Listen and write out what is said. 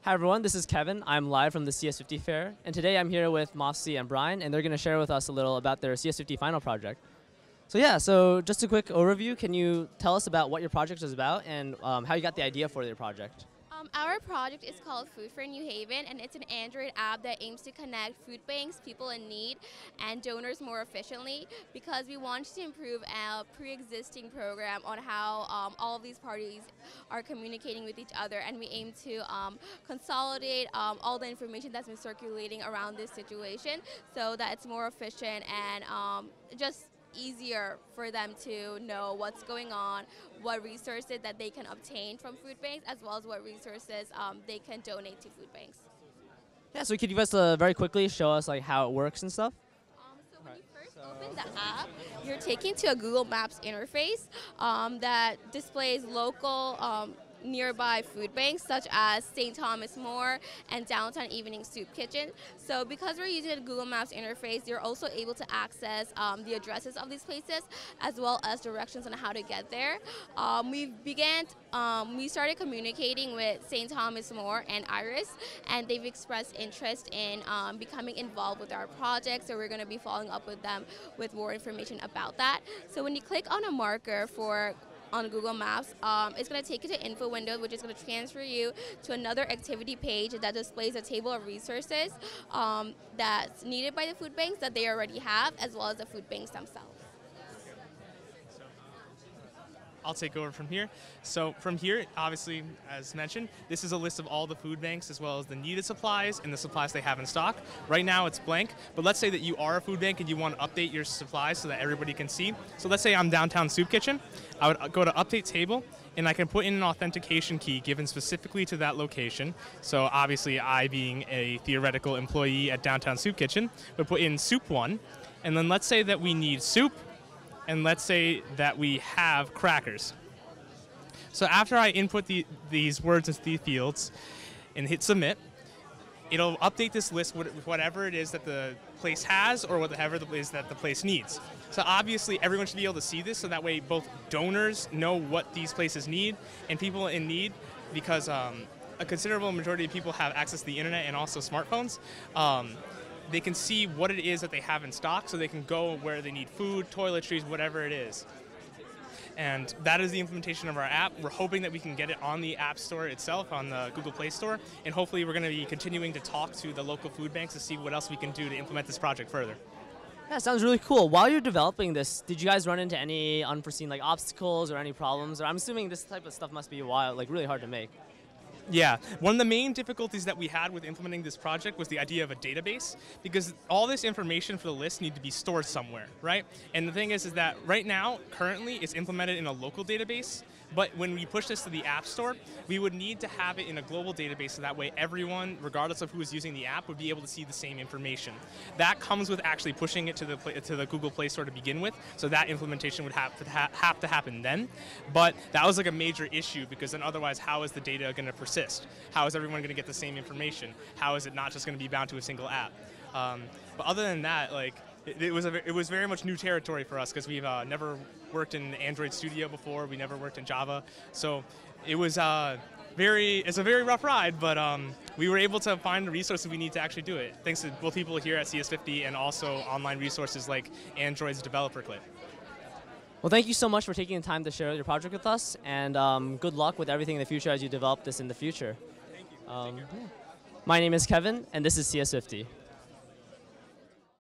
Hi everyone, this is Kevin. I'm live from the CS50 fair, and today I'm here with Mossy and Brian, and they're going to share with us a little about their CS50 final project. So just a quick overview, can you tell us about what your project is about and how you got the idea for your project? Our project is called Food for New Haven, and it's an Android app that aims to connect food banks, people in need, and donors more efficiently, because we want to improve a pre-existing program on how all of these parties are communicating with each other, and we aim to consolidate all the information that's been circulating around this situation so that it's more efficient and just easier for them to know what's going on, what resources that they can obtain from food banks, as well as what resources they can donate to food banks. Yeah, so could you guys very quickly show us like how it works and stuff? So when you first open the app, you're taken to a Google Maps interface that displays local nearby food banks such as St. Thomas More and Downtown Evening Soup Kitchen. So because we're using the Google Maps interface, you're also able to access the addresses of these places as well as directions on how to get there. We started communicating with St. Thomas More and Iris, and they've expressed interest in becoming involved with our project, so we're going to be following up with them with more information about that. So when you click on a marker on Google Maps, it's going to take you to info window, which is going to transfer you to another activity page that displays a table of resources that's needed by the food banks that they already have, as well as the food banks themselves. I'll take over from here. So from here, obviously, as mentioned, this is a list of all the food banks as well as the needed supplies and the supplies they have in stock. Right now it's blank, but let's say that you are a food bank and you want to update your supplies so that everybody can see. So let's say I'm Downtown Soup Kitchen. I would go to Update Table, and I can put in an authentication key given specifically to that location. So obviously, I, being a theoretical employee at Downtown Soup Kitchen, would put in Soup 1, and then let's say that we need soup, and let's say that we have crackers. So after I input these words into the fields and hit submit, it'll update this list with whatever it is that the place has or whatever it is that the place needs. So obviously everyone should be able to see this, so that way both donors know what these places need and people in need, because a considerable majority of people have access to the internet and also smartphones. They can see what it is that they have in stock, so they can go where they need food, toiletries, whatever it is. And that is the implementation of our app. We're hoping that we can get it on the App Store itself, on the Google Play Store, and hopefully we're going to be continuing to talk to the local food banks to see what else we can do to implement this project further. Yeah, sounds really cool. While you're developing this, did you guys run into any unforeseen obstacles or any problems? Or I'm assuming this type of stuff must be really hard to make. Yeah, one of the main difficulties that we had with implementing this project was the idea of a database, because all this information for the list need to be stored somewhere, right? And the thing is that right now, currently, it's implemented in a local database, but when we push this to the App Store, we would need to have it in a global database, so that way everyone, regardless of who is using the app, would be able to see the same information. That comes with actually pushing it to the Google Play Store to begin with, so that implementation would have to happen then. But that was a major issue, because then otherwise, how is the data going to persist? How is everyone going to get the same information? How is it not just going to be bound to a single app? But other than that, it was very much new territory for us, because we've never worked in Android Studio before. We never worked in Java, so it was it's a very rough ride. But we were able to find the resources we need to actually do it, thanks to both people here at CS50 and also online resources like Android's Developer Kit. Well, thank you so much for taking the time to share your project with us, and good luck with everything in the future as you develop this in the future. Thank you. Yeah. My name is Kevin, and this is CS50.